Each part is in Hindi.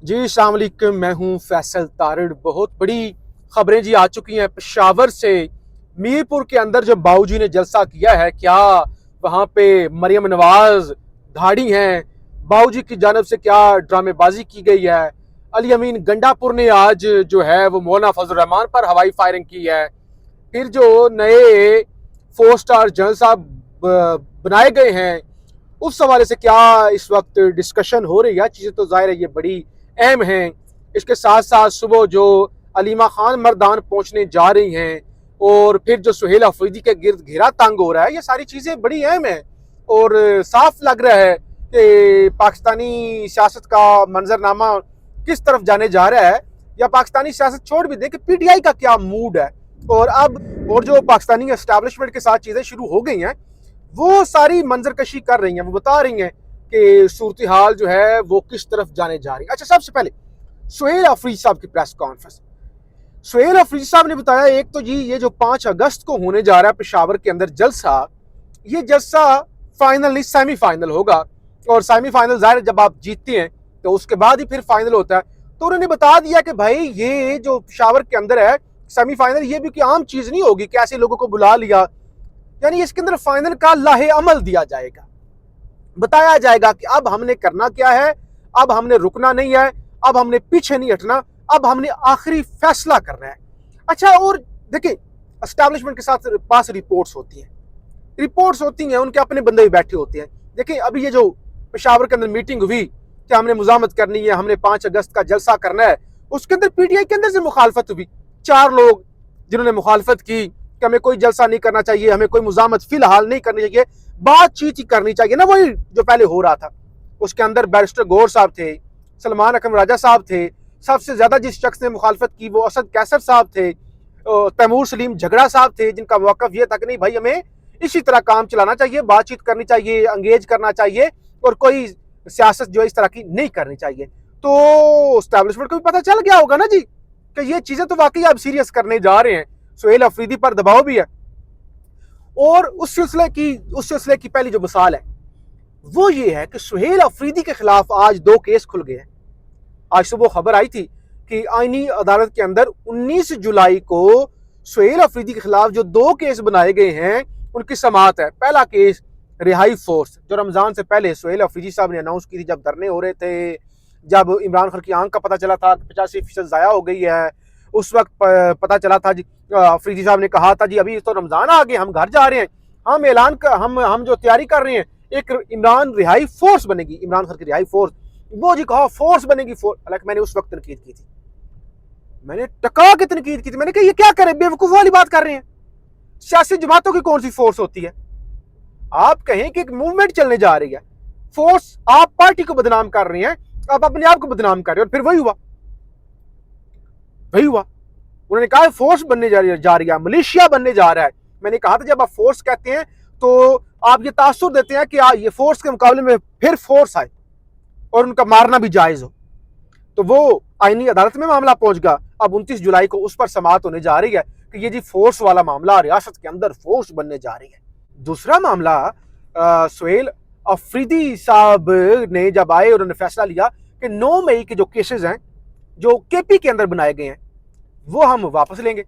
जी अस्सलाम वालेकुम, मैं हूं फैसल तारिड़। बहुत बड़ी खबरें जी आ चुकी हैं पेशावर से। मीरपुर के अंदर जो बाऊजी ने जलसा किया है, क्या वहां पे मरियम नवाज धाड़ी हैं? बाऊजी की जानब से क्या ड्रामेबाजी की गई है? अली अमीन गंडापुर ने आज जो है वो मौलाना फजल रहमान पर हवाई फायरिंग की है। फिर जो नए 4 स्टार जनरल साहब बनाए गए हैं, उस हवाले से क्या इस वक्त डिस्कशन हो रही है? चीज़ें तो जाहिर है ये बड़ी अहम हैं। इसके साथ साथ सुबह जो अलीमा खान मर्दान पहुंचने जा रही हैं, और फिर जो सुहेल अफरीदी के गिर्द घेरा तंग हो रहा है, ये सारी चीज़ें बड़ी अहम हैं। और साफ लग रहा है कि पाकिस्तानी सियासत का मंजरनामा किस तरफ जाने जा रहा है। या पाकिस्तानी सियासत छोड़ भी दे कि पीटीआई का क्या मूड है। और अब और जो पाकिस्तानी एस्टैब्लिशमेंट के साथ चीज़ें शुरू हो गई हैं, वो सारी मंजरकशी कर रही हैं, वो बता रही हैं कि सूरत हाल जो है वो किस तरफ जाने जा रही है। अच्छा, सबसे पहले सुहेल अफरीदी साहब की प्रेस कॉन्फ्रेंस। सुहेल अफरीदी साहब ने बताया, एक तो जी ये जो 5 अगस्त को होने जा रहा है पेशावर के अंदर जलसा, ये जलसा फाइनल नहीं सेमीफाइनल होगा। और सेमीफाइनल जाहिर जब आप जीतते हैं तो उसके बाद ही फिर फाइनल होता है। तो उन्होंने बता दिया कि भाई ये जो पेशावर के अंदर है सेमीफाइनल, ये भी कोई आम चीज नहीं होगी कि ऐसे लोगों को बुला लिया। यानी इसके अंदर फाइनल का लाहे अमल दिया जाएगा, बताया जाएगा कि अब हमने करना क्या है, अब हमने रुकना नहीं है, अब हमने पीछे नहीं हटना, अब हमने आखिरी फैसला करना है। अच्छा, और देखिए एस्टैब्लिशमेंट के साथ पास रिपोर्ट्स होती हैं, उनके अपने बंदे भी बैठे होते हैं। देखिए अभी ये जो पेशावर के अंदर मीटिंग हुई कि हमने मुजामत करनी है, हमने 5 अगस्त का जलसा करना है, उसके अंदर पीटीआई के अंदर से मुखालफत हुई। 4 लोग जिन्होंने मुखालफत की कि हमें कोई जलसा नहीं करना चाहिए, हमें कोई मुजामत फिलहाल नहीं करनी चाहिए, बातचीत ही करनी चाहिए ना, वही जो पहले हो रहा था। उसके अंदर बैरिस्टर गौर साहब थे, सलमान अकरम राजा साहब थे, सबसे ज्यादा जिस शख्स ने मुखालफत की वो असद कैसर साहब थे, तैमूर सलीम झगड़ा साहब थे, जिनका मौकफ ये था कि नहीं भाई हमें इसी तरह काम चलाना चाहिए, बातचीत करनी चाहिए, अंगेज करना चाहिए, और कोई सियासत जो इस तरह की नहीं करनी चाहिए। तो स्टैब्लिशमेंट को भी पता चल गया होगा ना जी कि ये चीजें तो वाकई अब सीरियस करने जा रहे हैं। सुहेल अफरीदी पर दबाव भी है। और उस सिलसिले की पहली जो मिसाल है वो ये है कि सुहेल अफरीदी के खिलाफ आज 2 केस खुल गए हैं। आज सुबह खबर आई थी कि आईनी अदालत के अंदर 19 जुलाई को सुहेल अफरीदी के खिलाफ जो 2 केस बनाए गए हैं उनकी समाअत है। पहला केस रिहाई फोर्स, जो रमजान से पहले सुहेल अफरीदी साहब ने अनाउंस की थी, जब धरने हो रहे थे, जब इमरान खान की आंख का पता चला था 85% जाया हो गई है, उस वक्त पता चला था जी, अफरीदी साहब ने कहा था जी अभी तो रमजान आ गए, हम घर जा रहे हैं, हम ऐलान कर हम जो तैयारी कर रहे हैं, एक इमरान रिहाई फोर्स बनेगी, इमरान खान की रिहाई फोर्स। वो जी कहा फोर्स बनेगी फोर्स। हालांकि मैंने उस वक्त तनकीद की थी, मैंने टका के तनकीद की थी, मैंने कहा ये क्या करें, बेवकूफ वाली बात कर रहे हैं। सियासी जमातों की कौन सी फोर्स होती है? आप कहें कि एक मूवमेंट चलने जा रही है, फोर्स आप पार्टी को बदनाम कर रहे हैं, आप अपने आप को बदनाम कर रहे हैं। और फिर वही हुआ। उन्होंने कहा फोर्स बनने जा रही है, मलेशिया बनने जा रहा है। मैंने कहा था जब आप फोर्स कहते हैं तो आप ये तासुर देते हैं कि ये फोर्स के मुकाबले में फिर फोर्स आए और उनका मारना भी जायज हो। तो वो आईनी अदालत में मामला पहुंच गया। अब 29 जुलाई को उस पर समाअत होने जा रही है कि ये जी फोर्स वाला मामला, रियासत के अंदर फोर्स बनने जा रही है। दूसरा मामला, सुहेल अफरीदी साहब ने जब आए, उन्होंने फैसला लिया कि 9 मई के जो केसेस हैं जो केपी के अंदर बनाए गए हैं वो हम वापस लेंगे।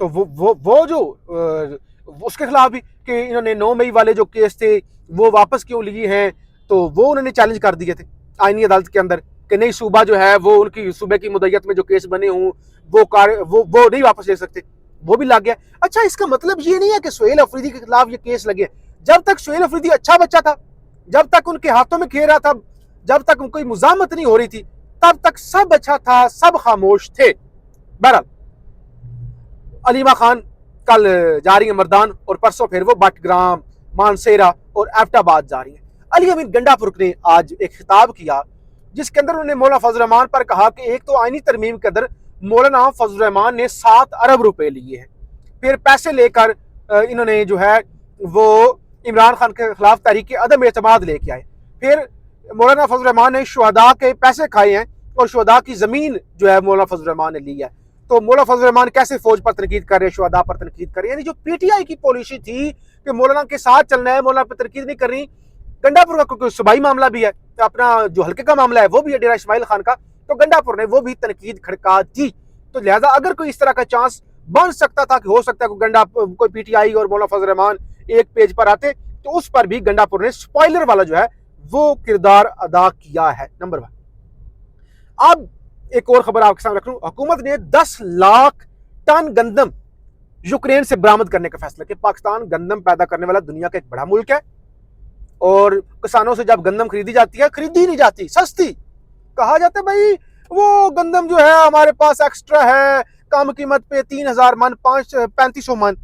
तो वो जो उसके खिलाफ भी कि इन्होंने 9 मई वाले जो केस थे वो वापस क्यों लिए हैं, तो वो उन्होंने चैलेंज कर दिए थे आईनी अदालत के अंदर कि नहीं, सूबा जो है वो उनकी सूबे की मुद्दत में जो केस बने हों वो नहीं वापस ले सकते, वो भी लग गया। अच्छा, इसका मतलब ये नहीं है कि सुहेल अफरीदी के खिलाफ ये केस लगे। जब तक सुहेल अफरीदी अच्छा बच्चा था, जब तक उनके हाथों में खेल रहा था, जब तक कोई मुजामत नहीं हो रही थी, तब तक सब अच्छा था, सब खामोश थे। बहरहाल अलीमा खान कल जा रही है मर्दान, और परसों फिर वो बटग्राम, मानसेरा और एबटाबाद जा रही है। अली अमीन गंडापुर ने आज एक खिताब किया जिसके अंदर उन्होंने मौलाना फजल रहमान पर कहा कि एक तो आईनी तरमीम के अंदर मौलाना फजल रहमान ने 7 अरब रुपए लिए हैं, फिर पैसे लेकर इन्होंने जो है वो इमरान खान के खिलाफ तहरीक अदम एतमाद लेके आए। फिर मौलाना फजल रहमान ने शुहदा के पैसे खाए हैं और शुहदा की जमीन जो है मौलाना फजल रहमान ने ली है। तो मौलाना फजल रहमान कैसे फौज पर तनकीद कर रहे हैं, शुहदा पर तनकीद कर रहे हैं। यानी जो पीटीआई की पॉलिसी थी कि मौलाना के साथ चलना है, मौलाना पर तनकीद नहीं करनी। गंडापुर का क्योंकि सूबाई मामला भी है, अपना जो हल्के का मामला है वो भी है डेरा इस्माइल खान का, तो गंडापुर ने वो भी तनकीद खड़का दी। तो लिहाजा अगर कोई इस तरह का चांस बन सकता था कि हो सकता है कोई पीटीआई और मौलाना फजल रहमान एक पेज पर आते, तो उस पर भी गंडापुर ने स्पॉइलर वाला जो है वो किरदार अदा किया है। नंबर 1। अब एक और खबर आपके सामने रख रहा हूं। हुकूमत ने 10 लाख टन गंदम यूक्रेन से बरामद करने का फैसला किया। पाकिस्तान गंदम पैदा करने वाला दुनिया का एक बड़ा मुल्क है, और किसानों से जब गंदम खरीदी जाती है, खरीदी नहीं जाती, सस्ती कहा जाता है भाई वो गंदम जो है हमारे पास एक्स्ट्रा है, कम कीमत पे 3000 मन 3500 मन,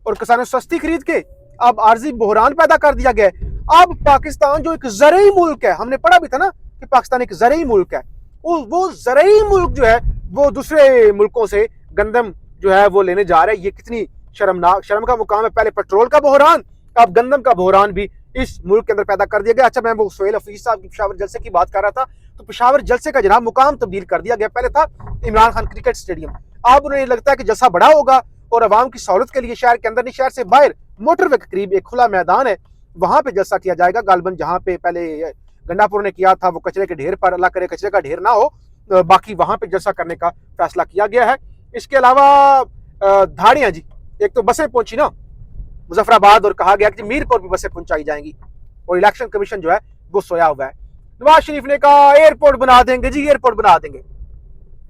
और किसानों सस्ती खरीद के अब आर्जी बहरान पैदा कर दिया गया। अब पाकिस्तान जो एक ज़रई मुल्क है, हमने पढ़ा भी था ना कि पाकिस्तान एक ज़रई मुल्क है, वो ज़रई मुल्क जो है वो दूसरे मुल्कों से गंदम जो है वो लेने जा रहा है। ये कितनी शर्मनाक, शर्म का मुकाम है। पहले पेट्रोल का बहरान, अब गंदम का बहरान भी इस मुल्क के अंदर पैदा कर दिया गया। अच्छा, मैं वो सुहेल हफीज साहब की पेशावर जलसे की बात कर रहा था, तो पेशावर जलसे का जनाब मुकाम तब्दील कर दिया गया। पहले था इमरान खान क्रिकेट स्टेडियम, अब उन्हें लगता है कि जलसा बड़ा होगा और अवाम की सहूलत के लिए शहर के अंदर नहीं, शहर से बाहर मोटरवे के करीब एक खुला मैदान है, वहां पे जलसा किया जाएगा। गालबन जहां पे पहले गंडापुर ने किया था वो कचरे के ढेर पर, अल्लाह करे कचरे का ढेर ना हो, बाकी वहां पे जलसा करने का फैसला किया गया है। इसके अलावा धाड़ियां जी, एक तो बसें पहुंची ना मुजफ्फराबाद, और कहा गया कि मीरपुर भी बसें पहुंचाई जाएंगी, और इलेक्शन कमीशन जो है वो सोया हुआ है। नवाज शरीफ ने कहा एयरपोर्ट बना देंगे जी, एयरपोर्ट बना देंगे,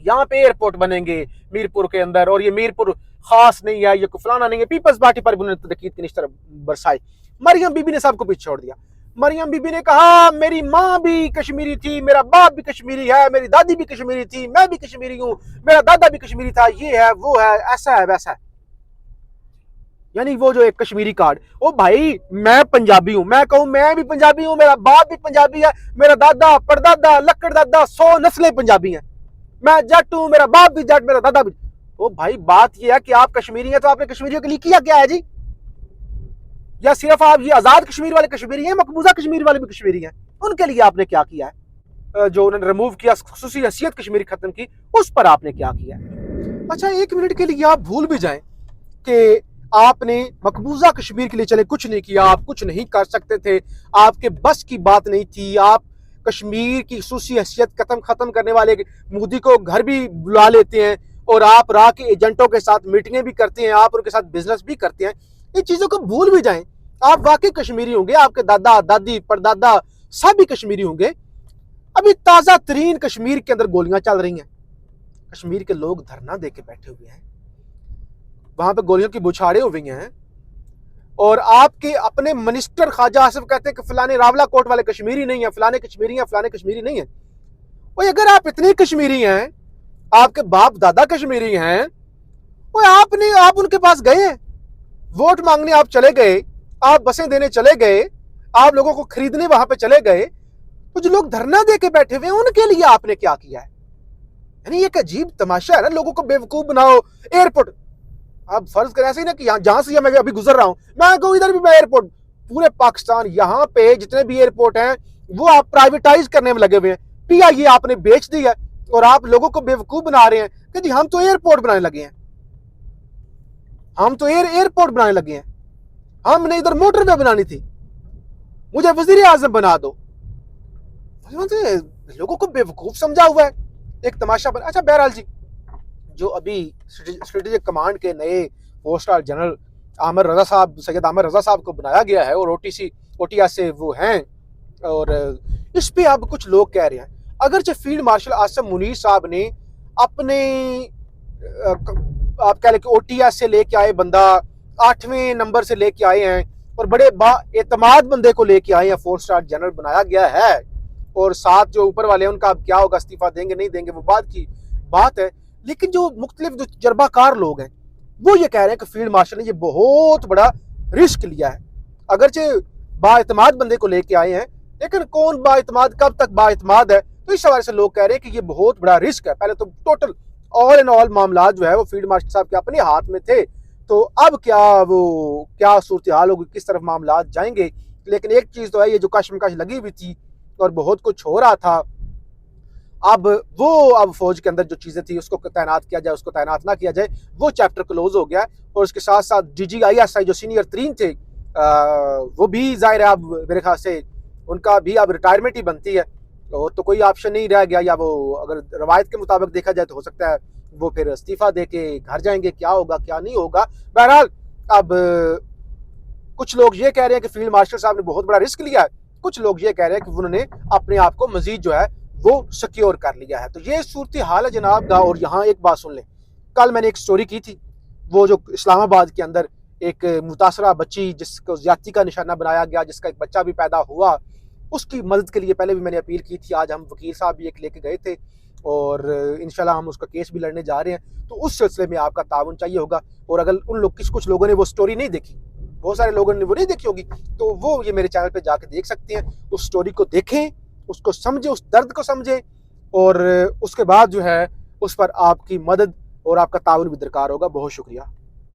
यहाँ पे एयरपोर्ट बनेंगे मीरपुर के अंदर, और ये मीरपुर खास नहीं है, ये फलाना नहीं है। पीपल्स पार्टी पर उन्होंने तनकीद की निश्तर बरसाई। मरियम बीबी ने सबको पीछे छोड़ दिया। मरियम बीबी ने कहा मेरी माँ भी कश्मीरी थी, मेरा बाप भी कश्मीरी है, मेरी दादी भी कश्मीरी थी, मैं भी कश्मीरी हूं, मेरा दादा भी कश्मीरी था, ये है वो है, ऐसा है वैसा है। यानी वो जो एक कश्मीरी कार्ड, ओ भाई मैं पंजाबी हूं, मैं कहूं मैं भी पंजाबी हूं, मेरा बाप भी पंजाबी है, मेरा दादा परदादा लक्कड़ दादा 100 नस्लें पंजाबी हैं, मैं जट हूं, मेरा बाप भी जट, मेरा दादा भी। ओ भाई बात ये है कि आप कश्मीरी हैं, तो आपने कश्मीरियों के लिए किया क्या है जी? या सिर्फ आप ये आजाद कश्मीर वाले कश्मीरी हैं, मकबूजा कश्मीर वाले भी कश्मीरी हैं, उनके लिए आपने क्या किया है? जो उन्होंने रिमूव किया, खुसूसी हैसियत कश्मीरी खत्म की, उस पर आपने क्या किया है? अच्छा, एक मिनट के लिए आप भूल भी जाएं कि आपने मकबूजा कश्मीर के लिए चले कुछ नहीं किया, आप कुछ नहीं कर सकते थे, आपके बस की बात नहीं थी, आप कश्मीर की खुसूसी हैसियत खत्म करने वाले मोदी को घर भी बुला लेते हैं, और आप राह के एजेंटों के साथ मीटिंगें भी करते हैं, आप उनके साथ बिजनेस भी करते हैं। इन चीजों को भूल भी जाएं, आप वाकई कश्मीरी होंगे, आपके दादा दादी परदादा सब भी कश्मीरी होंगे। अभी ताजा तरीन कश्मीर के अंदर गोलियां चल रही हैं, कश्मीर के लोग धरना दे के बैठे हुए हैं, वहां पे गोलियों की बुछाड़े हुई हैं, और आपके अपने मिनिस्टर ख्वाजा आसिफ कहते हैं कि फलाने रावला कोट वाले कश्मीरी नहीं है, फलाने कश्मीरी हैं, फलाने कश्मीरी नहीं है। वो अगर आप इतने कश्मीरी हैं, आपके बाप दादा कश्मीरी हैं, वो आप उनके पास गए, वोट मांगने आप चले गए, आप बसें देने चले गए, आप लोगों को खरीदने वहां पे चले गए, तो जो लोग धरना दे के बैठे हुए हैं उनके लिए आपने क्या किया है? यानी एक अजीब तमाशा है ना, लोगों को बेवकूफ बनाओ। एयरपोर्ट आप फर्ज करें ऐसे ही ना कि जहां से मैं अभी गुजर रहा हूं, मैं कहूं इधर भी मैं एयरपोर्ट, पूरे पाकिस्तान यहां पे जितने भी एयरपोर्ट हैं वो आप प्राइवेटाइज करने में लगे हुए हैं, पीआईए आपने बेच दी है, और आप लोगों को बेवकूफ बना रहे हैं कि जी हम तो एयरपोर्ट बनाने लगे हैं, हम तो एयरपोर्ट बनाने लगे हैं, हमने इधर मोटरवे बनानी थी, मुझे वजीर आजम बना दो। लोगों को बेवकूफ समझा हुआ है, एक तमाशा बना। अच्छा बहरहाल जी, जो अभी स्ट्रेटेजिक कमांड के नए 4 स्टार जनरल आमिर रजा साहब, सैयद आमिर रजा साहब को बनाया गया है, और ओटीआई से वो हैं, और इस पे अब कुछ लोग कह रहे हैं अगरचे फील्ड मार्शल आसिम मुनीर साहब ने अपने आप कह लें कि ओटीआई से लेके आए बंदा 8वें नंबर से लेके आए हैं, और बड़े एतमाद बंदे को लेके आए हैं, 4 स्टार जनरल बनाया गया है, और साथ जो ऊपर वाले हैं उनका अब क्या होगा, इस्तीफा देंगे नहीं देंगे वो बात की बात है। लेकिन जो मुख्तलिफ जो तजर्बाकार लोग हैं वो ये कह रहे हैं कि फील्ड मार्शल ने ये बहुत बड़ा रिस्क लिया है, अगरचे बाएतमाद बंदे को लेके आए हैं, लेकिन कौन बाएतमाद, कब तक बाएतमाद है, तो इस हवाले से लोग कह रहे हैं कि ये बहुत बड़ा रिस्क है। पहले तो टोटल ऑल इन ऑल मामला जो है वो फील्ड मार्शल साहब के अपने हाथ में थे, तो अब क्या सूरत हाल होगी, किस तरफ मामला जाएंगे। लेकिन एक चीज तो है, ये जो कशमकश लगी हुई थी और बहुत कुछ हो रहा था, अब फौज के अंदर जो चीजें थी उसको तैनात किया जाए, उसको तैनात ना किया जाए, वो चैप्टर क्लोज हो गया है। और उसके साथ साथ DGISI जो सीनियर तरीन थे वो भी जाहिर है अब मेरे ख्याल से उनका भी अब रिटायरमेंट ही बनती है, और तो कोई ऑप्शन नहीं रह गया, या वो अगर रवायत के मुताबिक देखा जाए तो हो सकता है वो फिर इस्तीफा दे के घर जाएंगे। क्या होगा क्या नहीं होगा, बहरहाल अब कुछ लोग ये कह रहे हैं कि फील्ड मार्शल साहब ने बहुत बड़ा रिस्क लिया है, कुछ लोग ये कह रहे हैं कि उन्होंने अपने आप को मजीद जो है वो सिक्योर कर लिया है। तो ये सूरत हाल है जनाब का। और यहाँ एक बात सुन लें, कल मैंने एक स्टोरी की थी, वो जो इस्लामाबाद के अंदर एक मुतासरा बच्ची जिसको ज्यादती का निशाना बनाया गया, जिसका एक बच्चा भी पैदा हुआ, उसकी मदद के लिए पहले भी मैंने अपील की थी। आज हम वकील साहब भी एक लेके गए थे और इंशाल्लाह हम उसका केस भी लड़ने जा रहे हैं। तो उस सिलसिले में आपका ताउन चाहिए होगा। और अगर उन लोग कुछ लोगों ने वो स्टोरी नहीं देखी, बहुत सारे लोगों ने वो नहीं देखी होगी, तो वो ये मेरे चैनल पे जाके देख सकते हैं। उस स्टोरी को देखें, उसको समझें, उस दर्द को समझें, और उसके बाद जो है उस पर आपकी मदद और आपका ताउन भी दरकार होगा। बहुत शुक्रिया।